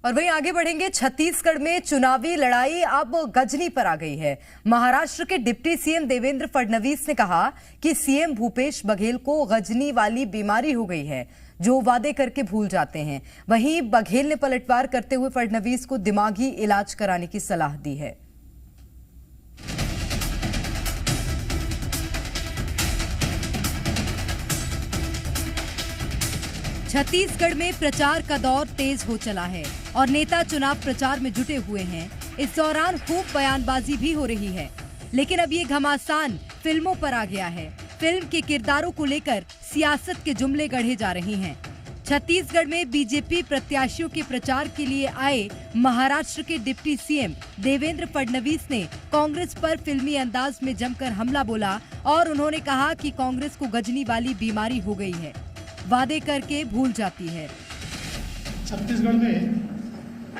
और वहीं आगे बढ़ेंगे। छत्तीसगढ़ में चुनावी लड़ाई अब गजनी पर आ गई है। महाराष्ट्र के डिप्टी सीएम देवेंद्र फडणवीस ने कहा कि सीएम भूपेश बघेल को गजनी वाली बीमारी हो गई है, जो वादे करके भूल जाते हैं। वहीं बघेल ने पलटवार करते हुए फडणवीस को दिमागी इलाज कराने की सलाह दी है। छत्तीसगढ़ में प्रचार का दौर तेज हो चला है और नेता चुनाव प्रचार में जुटे हुए हैं। इस दौरान खूब बयानबाजी भी हो रही है, लेकिन अब ये घमासान फिल्मों पर आ गया है। फिल्म के किरदारों को लेकर सियासत के जुमले गढ़े जा रहे हैं। छत्तीसगढ़ में बीजेपी प्रत्याशियों के प्रचार के लिए आए महाराष्ट्र के डिप्टी सीएम देवेंद्र फडणवीस ने कांग्रेस पर फिल्मी अंदाज में जमकर हमला बोला और उन्होंने कहा कि कांग्रेस को गजनी वाली बीमारी हो गई है, वादे करके भूल जाती है। छत्तीसगढ़ में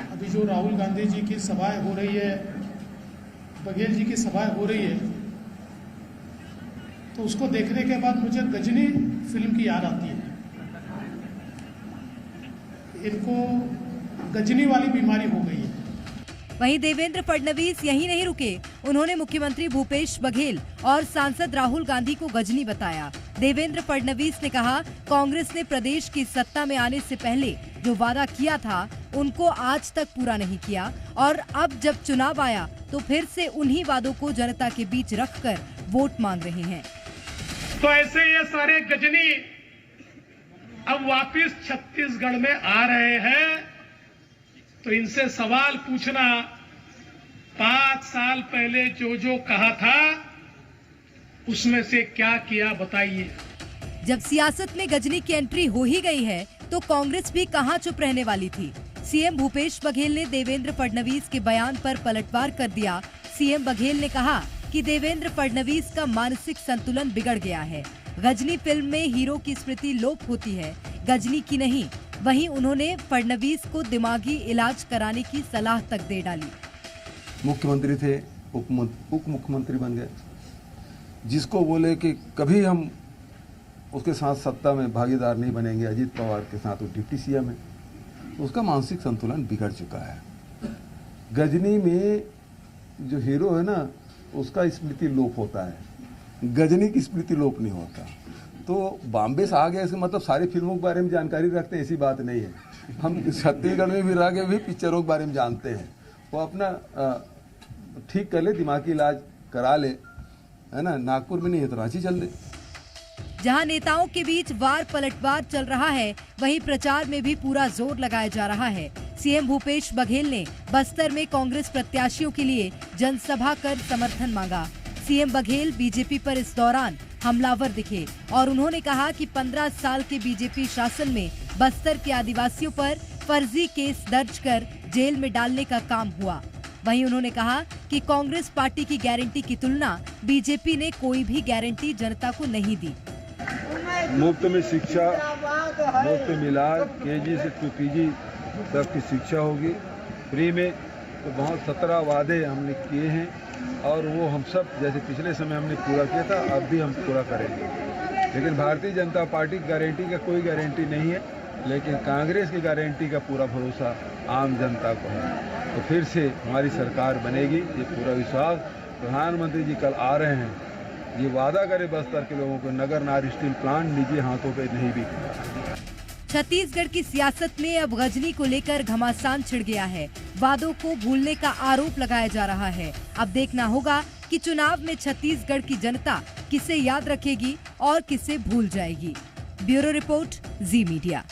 अभी जो राहुल गांधी जी की सभाएं हो रही है, बघेल जी की सभाएं हो रही है, तो उसको देखने के बाद मुझे गजनी फिल्म की याद आती है। इनको गजनी वाली बीमारी हो गई है। वहीं देवेंद्र फडणवीस यहीं नहीं रुके। उन्होंने मुख्यमंत्री भूपेश बघेल और सांसद राहुल गांधी को गजनी बताया। देवेंद्र फडणवीस ने कहा, कांग्रेस ने प्रदेश की सत्ता में आने से पहले जो वादा किया था उनको आज तक पूरा नहीं किया और अब जब चुनाव आया तो फिर से उन्हीं वादों को जनता के बीच रखकर वोट मांग रहे हैं। तो ऐसे ये सारे गजनी अब वापिस छत्तीसगढ़ में आ रहे हैं, तो इनसे सवाल पूछना, 5 साल पहले जो जो कहा था उसमें से क्या किया बताइए। जब सियासत में गजनी की एंट्री हो ही गई है तो कांग्रेस भी कहां चुप रहने वाली थी। सीएम भूपेश बघेल ने देवेंद्र फडणवीस के बयान पर पलटवार कर दिया। सीएम बघेल ने कहा कि देवेंद्र फडणवीस का मानसिक संतुलन बिगड़ गया है। गजनी फिल्म में हीरो की स्मृति लोप होती है, गजनी की नहीं। वहीं उन्होंने फडणवीस को दिमागी इलाज कराने की सलाह तक दे डाली। मुख्यमंत्री थे, उप मुख्यमंत्री बन गए। जिसको बोले कि कभी हम उसके साथ सत्ता में भागीदार नहीं बनेंगे, अजीत पवार के साथ वो डिप्टी सीएम है, उसका मानसिक संतुलन बिगड़ चुका है। गजनी में जो हीरो है ना, उसका स्मृति लोप होता है, गजनी की स्मृति लोप नहीं होता। तो बॉम्बे से आ गए, इसका मतलब सारी फिल्मों के बारे में जानकारी रखते हैं, ऐसी बात नहीं है। हम छत्तीसगढ़ में भी रह के भी पिक्चरों के बारे में जानते हैं। वो अपना ठीक कर ले, दिमागी इलाज करा ले, है ना। नागपुर में नहीं है तो रांची चल दे। जहां नेताओं के बीच वार पलटवार चल रहा है, वहीं प्रचार में भी पूरा जोर लगाया जा रहा है। सीएम भूपेश बघेल ने बस्तर में कांग्रेस प्रत्याशियों के लिए जनसभा कर समर्थन मांगा। सीएम बघेल बीजेपी पर इस दौरान हमलावर दिखे और उन्होंने कहा कि 15 साल के बीजेपी शासन में बस्तर के आदिवासियों पर फर्जी केस दर्ज कर जेल में डालने का काम हुआ। वहीं उन्होंने कहा कि कांग्रेस पार्टी की गारंटी की तुलना बीजेपी ने कोई भी गारंटी जनता को नहीं दी। मुफ्त में शिक्षा, मुफ्त में इलाज, केजी से टू पीजी तक की शिक्षा होगी फ्री में। तो बहुत 17 वादे हमने किए हैं और वो हम सब जैसे पिछले समय हमने पूरा किया था, अब भी हम पूरा करेंगे। लेकिन भारतीय जनता पार्टी की गारंटी का कोई गारंटी नहीं है, लेकिन कांग्रेस की गारंटी का पूरा भरोसा आम जनता को है। तो फिर से हमारी सरकार बनेगी, ये पूरा विश्वास। प्रधानमंत्री जी कल आ रहे हैं, ये वादा करे बस्तर के लोगों को, नगर नार स्टील प्लांट निजी हाथों पे नहीं बिकेगा। छत्तीसगढ़ की सियासत में अब गजनी को लेकर घमासान छिड़ गया है। वादों को भूलने का आरोप लगाया जा रहा है। अब देखना होगा कि चुनाव में छत्तीसगढ़ की जनता किसे याद रखेगी और किसे भूल जाएगी। ब्यूरो रिपोर्ट, जी मीडिया।